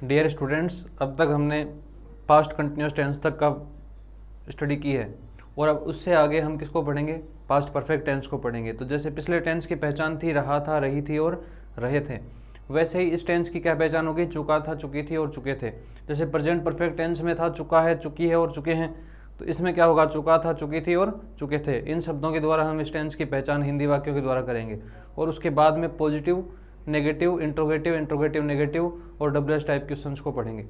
Dear students, अब तक हमने पास्ट कंटिन्यूस टेंस तक का स्टडी की है और अब उससे आगे हम किसको पढ़ेंगे? पास्ट परफेक्ट टेंस को पढ़ेंगे। तो जैसे पिछले टेंस की पहचान थी रहा था, रही थी और रहे थे, वैसे ही इस टेंस की क्या पहचान होगी? चुका था, चुकी थी और चुके थे। जैसे प्रेजेंट परफेक्ट टेंस में था चुका है, चुकी है और चुके हैं, तो इसमें क्या होगा? चुका था, चुकी थी और चुके थे। इन शब्दों के द्वारा हम इस टेंस की पहचान हिंदी वाक्यों के द्वारा करेंगे और उसके बाद में positive, negative, interrogative, interrogative negative और डब्ल्यूएच टाइप क्वेश्चंस को पढ़ेंगे।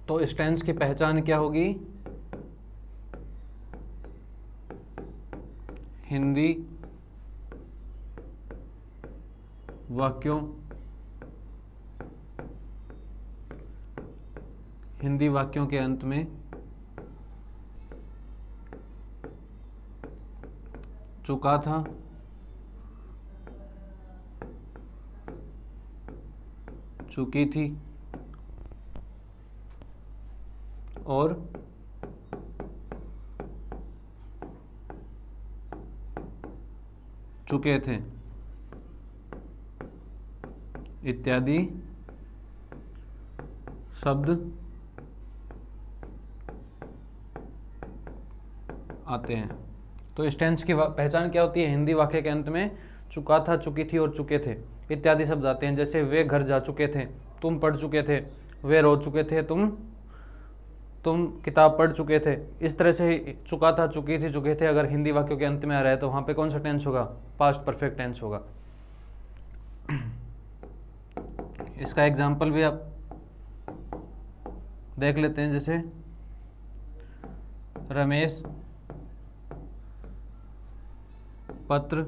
तो इस टेंस की पहचान क्या होगी? हिंदी वाक्यों के अंत में चुका था, चुकी थी और चुके थे इत्यादि शब्द आते हैं। तो इस टेंस की पहचान क्या होती है? हिंदी वाक्य के अंत में चुका था, चुकी थी और चुके थे इत्यादि शब्द आते हैं। जैसे वे घर जा चुके थे, तुम पढ़ चुके थे, वे रो चुके थे, तुम किताब पढ़ चुके थे। इस तरह से चुका था, चुकी थी, चुके थे अगर हिंदी वाक्यों के अंत में आ रहा है तो वहाँ पे कौन सा टेंस होगा? पास्ट परफेक्ट टेंस होगा। इसका एग्जाम्पल भी आप देख लेते हैं। जैसे रमेश पत्र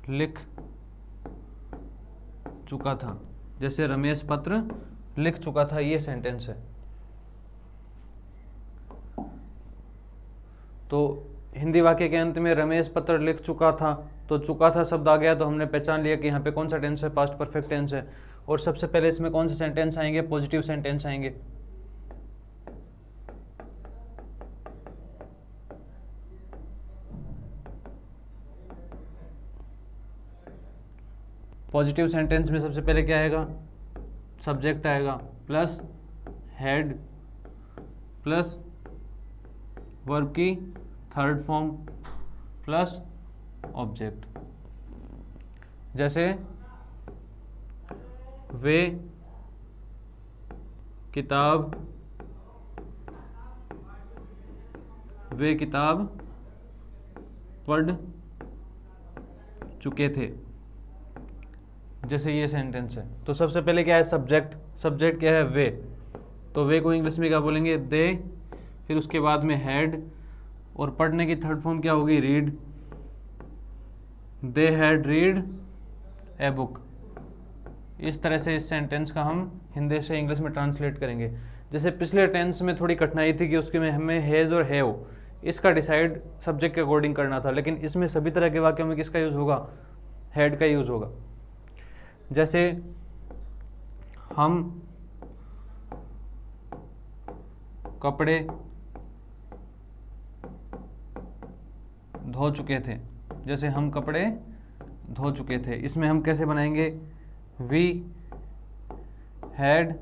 लिख चुका था। जैसे रमेश पत्र लिख चुका था, ये सेंटेंस है। तो हिंदी वाक्य के अंत में रमेश पत्र लिख चुका था, तो चुका था शब्द आ गया, तो हमने पहचान लिया कि यहाँ पे कौन सा टेंस है? पास्ट परफेक्ट टेंस है। और सबसे पहले इसमें कौन से सेंटेंस आएंगे? पॉजिटिव सेंटेंस आएंगे। पॉजिटिव सेंटेंस में सबसे पहले क्या आएगा? सब्जेक्ट आएगा प्लस हेड प्लस वर्ब की थर्ड फॉर्म प्लस ऑब्जेक्ट। जैसे वे किताब पढ़ चुके थे, जैसे ये सेंटेंस है। तो सबसे पहले क्या है? सब्जेक्ट। सब्जेक्ट क्या है? वे। तो वे को इंग्लिश में क्या बोलेंगे? दे। फिर उसके बाद में हैड और पढ़ने की थर्ड फॉर्म क्या होगी? Read. They had read a book. इस तरह से इस सेंटेंस का हम हिंदी से इंग्लिश में ट्रांसलेट करेंगे। जैसे पिछले टेंस में थोड़ी कठिनाई थी कि उसके में हमें हैज़ और हैव इसका डिसाइड सब्जेक्ट के अकॉर्डिंग करना था, लेकिन इसमें सभी तरह के वाक्यों में किसका यूज़ होगा? हैड का यूज़ होगा। जैसे हम कपड़े धो चुके थे। जैसे हम कपड़े धो चुके थे, इसमें हम कैसे बनाएंगे? We had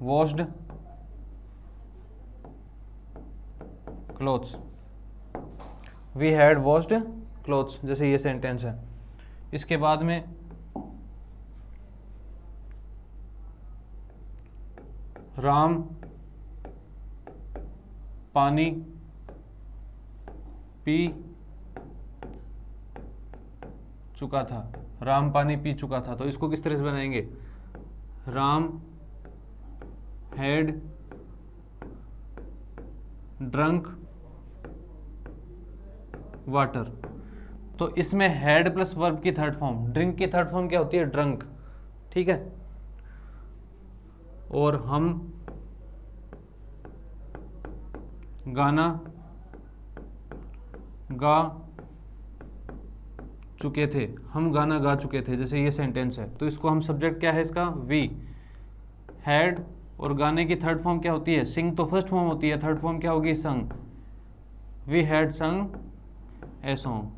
washed clothes. We had washed clothes, जैसे ये सेंटेंस है। इसके बाद में राम पानी पी चुका था। राम पानी पी चुका था, तो इसको किस तरह से बनाएंगे? Ram had drunk water. तो इसमें हैड प्लस वर्ब की थर्ड फॉर्म, ड्रिंक की थर्ड फॉर्म क्या होती है? ड्रंक। ठीक है। और हम गाना गा चुके थे, हम गाना गा चुके थे, जैसे ये सेंटेंस है, तो इसको हम सब्जेक्ट क्या है इसका, वी हैड, और गाने की थर्ड फॉर्म क्या होती है, सिंग तो फर्स्ट फॉर्म होती है, थर्ड फॉर्म क्या होगी, संग, वी हैड संग ए सॉन्ग।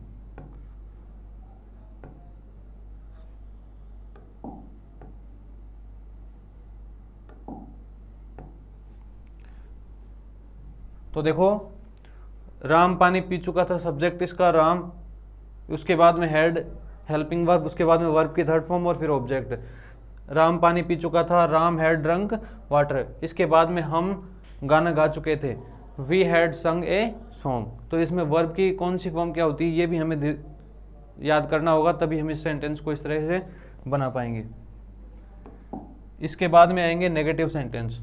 तो देखो, राम पानी पी चुका था, सब्जेक्ट इसका राम, उसके बाद में हैड हेल्पिंग वर्ब, उसके बाद में वर्ब की थर्ड फॉर्म और फिर ऑब्जेक्ट। राम पानी पी चुका था, राम हैड ड्रंक वाटर, इसके बाद में हम गाना गा चुके थे, वी हैड संग ए सॉन्ग। तो इसमें वर्ब की कौन सी फॉर्म क्या होती है ये भी हमें याद करना होगा, तभी हम इस सेंटेंस को इस तरह से बना पाएंगे। इसके बाद में आएंगे नेगेटिव सेंटेंस।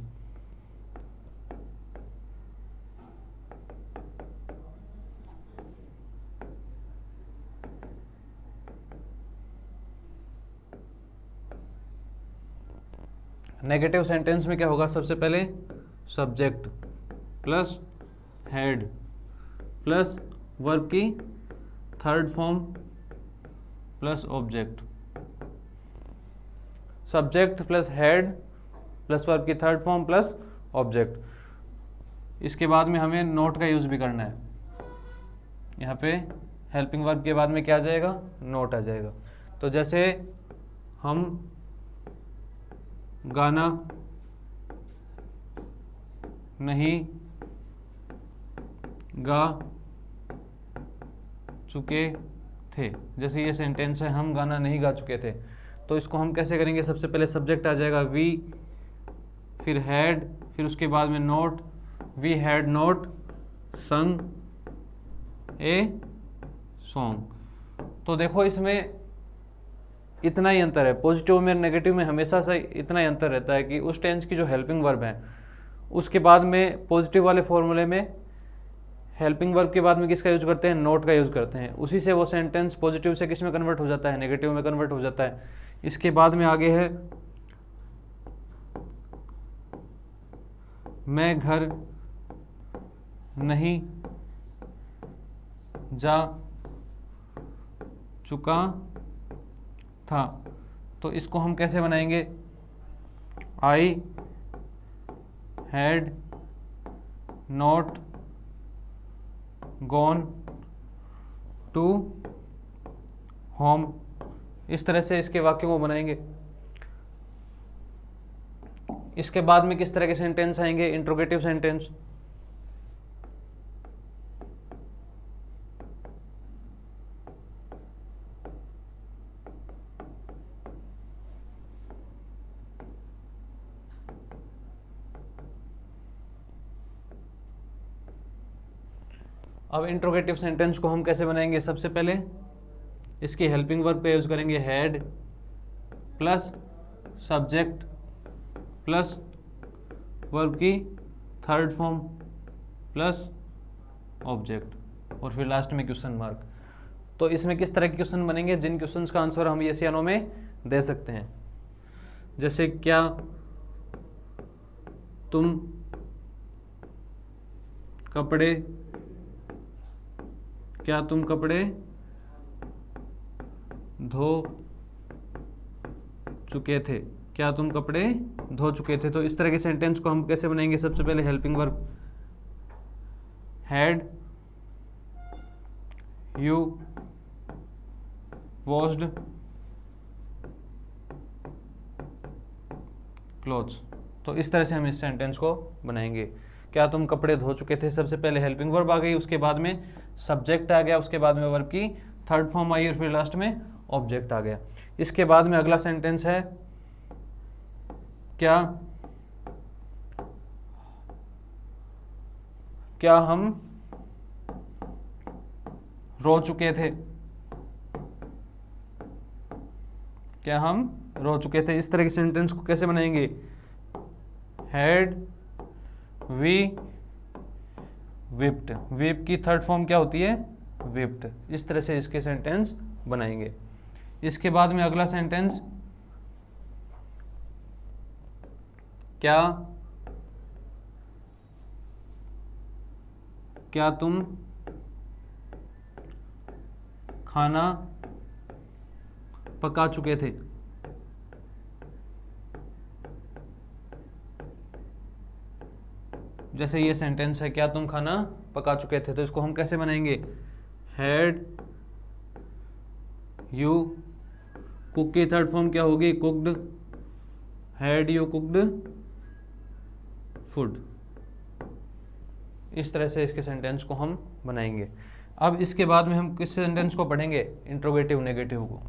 नेगेटिव सेंटेंस में क्या होगा, सबसे पहले subject plus had plus verb की third form plus object, subject plus had plus verb की थर्ड फॉर्म प्लस ऑब्जेक्ट। इसके बाद में हमें नोट का यूज़ भी करना है, यहाँ पे हेल्पिंग वर्ब के बाद में क्या आ जाएगा, नोट आ जाएगा। तो जैसे हम गाना नहीं गा चुके थे, जैसे ये सेंटेंस है, हम गाना नहीं गा चुके थे, तो इसको हम कैसे करेंगे, सबसे पहले सब्जेक्ट आ जाएगा वी, फिर हैड, फिर उसके बाद में नोट, वी हैड नोट संग ए सॉन्ग। तो देखो इसमें इतना ही अंतर है, पॉजिटिव में नेगेटिव में हमेशा से इतना ही अंतर रहता है कि उस टेंस की जो हेल्पिंग वर्ब है उसके बाद में पॉजिटिव वाले फॉर्मूले में हेल्पिंग वर्ब के बाद में किसका यूज करते हैं, नोट का यूज करते हैं, उसी से वो सेंटेंस पॉजिटिव से किस में कन्वर्ट हो जाता है, नेगेटिव में कन्वर्ट हो जाता है। इसके बाद में आगे है मैं घर नहीं जा चुका था, तो इसको हम कैसे बनाएंगे, I had not gone to home, इस तरह से इसके वाक्य को बनाएंगे। इसके बाद में किस तरह के सेंटेंस आएंगे, इंट्रोगेटिव सेंटेंस। अब इंट्रोगेटिव सेंटेंस को हम कैसे बनाएंगे, सबसे पहले इसकी हेल्पिंग वर्ब पे यूज करेंगे had plus subject plus verb की थर्ड फॉर्म प्लस ऑब्जेक्ट और फिर लास्ट में क्वेश्चन मार्क। तो इसमें किस तरह के क्वेश्चन बनेंगे, जिन क्वेश्चंस का आंसर हम यस या नो में दे सकते हैं, जैसे क्या तुम कपड़े धो चुके थे, क्या तुम कपड़े धो चुके थे। तो इस तरह के सेंटेंस को हम कैसे बनाएंगे, सबसे पहले helping verb had you washed clothes. तो इस तरह से हम इस सेंटेंस को बनाएंगे, क्या तुम कपड़े धो चुके थे, सबसे पहले हेल्पिंग वर्ब आ गई, उसके बाद में सब्जेक्ट आ गया, उसके बाद में वर्ब की थर्ड फॉर्म आई और फिर लास्ट में ऑब्जेक्ट आ गया। इसके बाद में अगला सेंटेंस है क्या हम रो चुके थे, क्या हम रो चुके थे। इस तरह के सेंटेंस को कैसे बनाएंगे, हैड वी विप्ड, विप की थर्ड फॉर्म क्या होती है, विप्ड। इस तरह से इसके सेंटेंस बनाएंगे। इसके बाद में अगला सेंटेंस क्या तुम खाना पका चुके थे। जैसे ये सेंटेंस है, क्या तुम खाना पका चुके थे, तो इसको हम कैसे बनाएंगे? हैड यू, कुक की थर्ड फॉर्म क्या होगी? Cooked. Had you cooked food. इस तरह से इसके सेंटेंस को हम बनाएंगे। अब इसके बाद में हम किस सेंटेंस को पढ़ेंगे? इंट्रोगेटिव नेगेटिव को।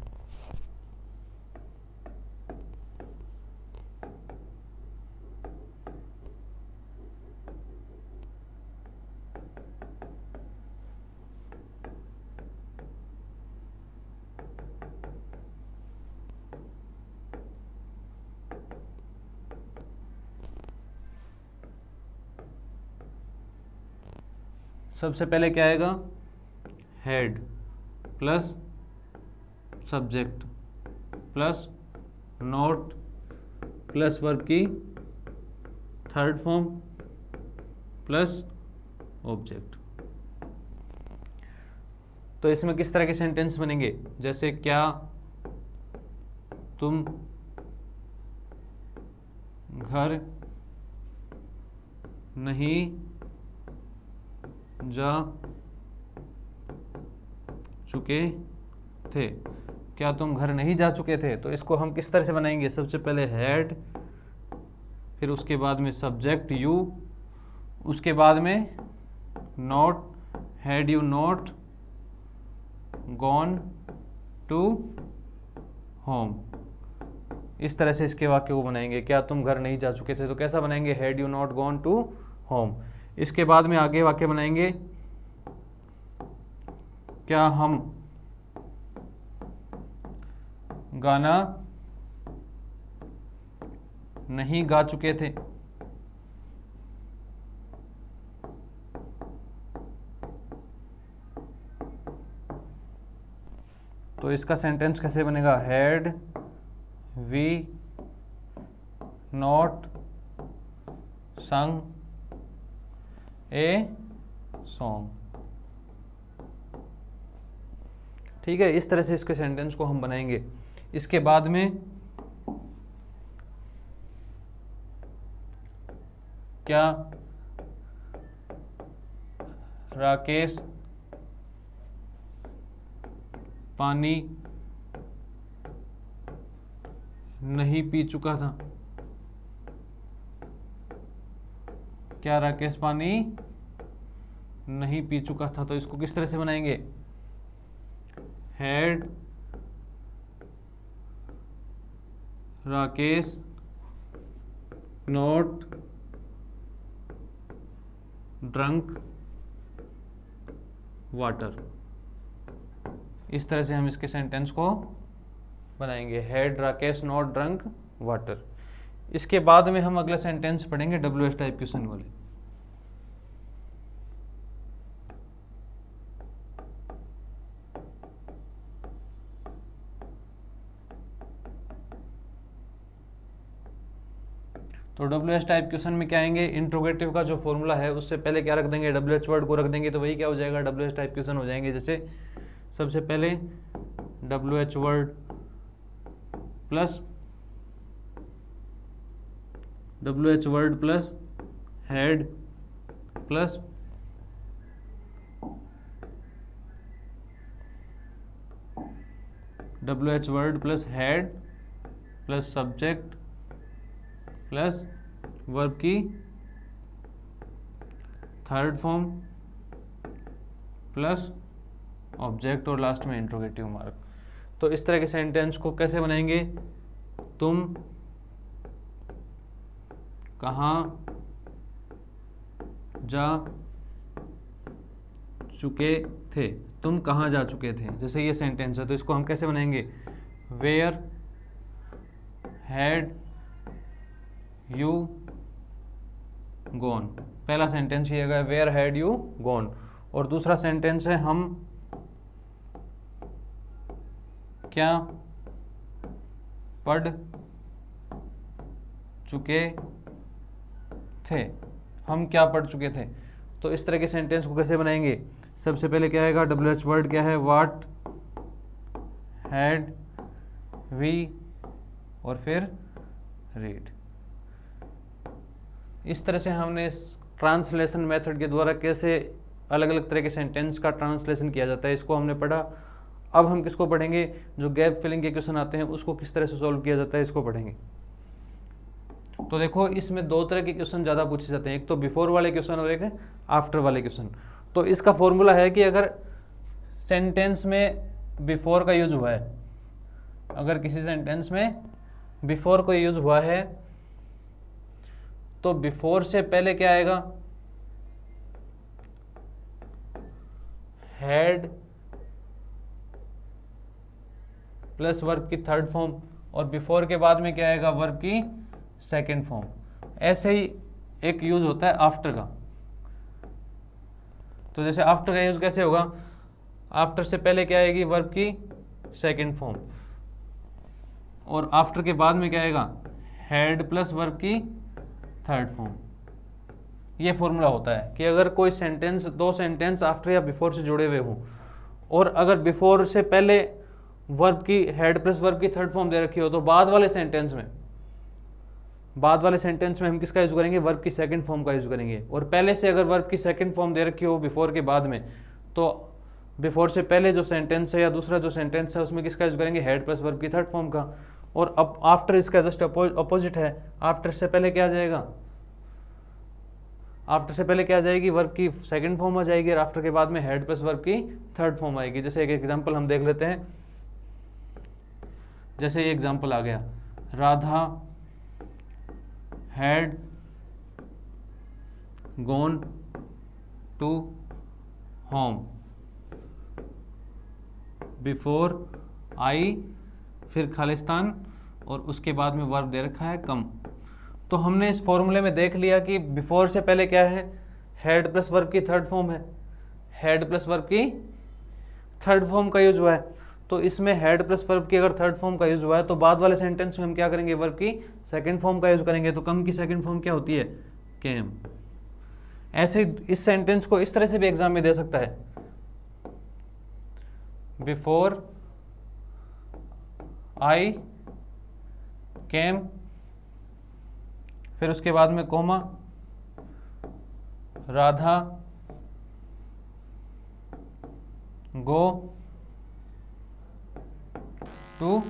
सबसे पहले क्या आएगा? Head plus subject plus not plus verb की थर्ड फॉर्म प्लस ऑब्जेक्ट। तो इसमें किस तरह के सेंटेंस बनेंगे? जैसे क्या तुम घर नहीं जा चुके थे। क्या तुम घर नहीं जा चुके थे? तो इसको हम किस तरह से बनाएंगे? सबसे पहले हैड, फिर उसके बाद में सब्जेक्ट यू, उसके बाद में not, had you not gone to home. इस तरह से इसके वाक्य को बनाएंगे। क्या तुम घर नहीं जा चुके थे, तो कैसा बनाएंगे? Had you not gone to home. इसके बाद में आगे वाक्य बनाएंगे, क्या हम गाना नहीं गा चुके थे। तो इसका सेंटेंस कैसे बनेगा? हैड वी नॉट संग ए सॉन्ग। ठीक है, इस तरह से इसके सेंटेंस को हम बनाएंगे। इसके बाद में क्या राकेश पानी नहीं पी चुका था। क्या राकेश पानी नहीं पी चुका था, तो इसको किस तरह से बनाएंगे? Had Rakesh not drunk water. इस तरह से हम इसके सेंटेंस को बनाएंगे। Had Rakesh not drunk water. इसके बाद में हम अगला सेंटेंस पढ़ेंगे WH टाइप क्वेश्चन वाले। तो WH टाइप क्वेश्चन में क्या आएंगे? इंट्रोगेटिव का जो फॉर्मूला है उससे पहले क्या रख देंगे? WH वर्ड को रख देंगे, तो वही क्या हो जाएगा? WH टाइप क्वेश्चन हो जाएंगे। जैसे सबसे पहले WH word plus WH word plus had plus WH word plus had plus subject plus verb की थर्ड फॉर्म प्लस ऑब्जेक्ट और लास्ट में इंट्रोगेटिव मार्क। तो इस तरह के सेंटेंस को कैसे बनाएंगे? तुम कहाँ जा चुके थे। तुम कहाँ जा चुके थे, जैसे ये सेंटेंस है, तो इसको हम कैसे बनाएंगे? Where had you gone. पहला सेंटेंस ये है वेयर हैड यू गॉन, और दूसरा सेंटेंस है हम क्या पढ़ चुके थे। हम क्या पढ़ चुके थे। तो इस तरह के सेंटेंस को कैसे बनाएंगे? सबसे पहले क्या आएगा? WH वर्ड क्या है? व्हाट हैड वी और फिर रीड। इस तरह से हमने इस ट्रांसलेशन मेथड के द्वारा कैसे अलग अलग तरह के सेंटेंस का ट्रांसलेशन किया जाता है इसको हमने पढ़ा। अब हम किसको पढ़ेंगे, जो गैप फिलिंग के क्वेश्चन आते हैं उसको किस तरह से सॉल्व किया जाता है इसको पढ़ेंगे। तो देखो इसमें दो तरह के क्वेश्चन ज़्यादा पूछे जाते हैं, एक तो बिफोर वाले क्वेश्चन और एक आफ्टर वाले क्वेश्चन। तो इसका फॉर्मूला है कि अगर सेंटेंस में बिफोर का यूज हुआ है, अगर किसी सेंटेंस में बिफोर का यूज हुआ है तो बिफोर से पहले क्या आएगा, हैड प्लस वर्ब की थर्ड फॉर्म, और बिफोर के बाद में क्या आएगा, वर्ब की सेकंड फॉर्म। ऐसे ही एक यूज होता है आफ्टर का। तो जैसे आफ्टर का यूज कैसे होगा, आफ्टर से पहले क्या आएगी, वर्ब की सेकंड फॉर्म, और आफ्टर के बाद में क्या आएगा, हैड प्लस वर्ब की थर्ड फॉर्म। ये फॉर्मूला होता है कि अगर कोई सेंटेंस, दो सेंटेंस आफ्टर या बिफोर से जुड़े हुए हों, और अगर बिफोर से पहले वर्ब की हैड प्लस वर्ब की थर्ड फॉर्म दे रखी हो, तो बाद वाले सेंटेंस में हम किसका यूज करेंगे, वर्ब की सेकंड फॉर्म का यूज करेंगे। और पहले से अगर वर्ब की सेकंड फॉर्म दे रखी हो बिफोर के बाद में, तो बिफोर से पहले जो सेंटेंस है या दूसरा जो सेंटेंस है उसमें किसका यूज करेंगे, हैड प्लस वर्ब की थर्ड फॉर्म का। और अब आफ्टर इसका जस्ट अपोजिट है, आफ्टर से पहले क्या आ जाएगा, आफ्टर से पहले क्या आ जाएगी, वर्ब की सेकंड फॉर्म आ जाएगी, और आफ्टर के बाद में हैड प्लस वर्ब की थर्ड फॉर्म आएगी। जैसे एक एग्जांपल हम देख लेते हैं, जैसे ये एग्जांपल आ गया, Radha had gone to home before I, फिर खालिस्तान, और उसके बाद में वर्ब दे रखा है कम। तो हमने इस फॉर्मूले में देख लिया कि बिफोर से पहले क्या है, हैड प्लस वर्ब की थर्ड फॉर्म है, हैड प्लस वर्ब की थर्ड फॉर्म का यूज हुआ है। तो इसमें हैड प्लस वर्ब की अगर थर्ड फॉर्म का यूज हुआ है तो बाद वाले सेंटेंस में हम क्या करेंगे, वर्ब की सेकंड फॉर्म का यूज करेंगे। तो कम की सेकंड फॉर्म क्या होती है, केम। ऐसे इस सेंटेंस को इस तरह से भी एग्जाम में दे सकता है, बिफोर आई केम, फिर उसके बाद में कोमा, राधा गो टू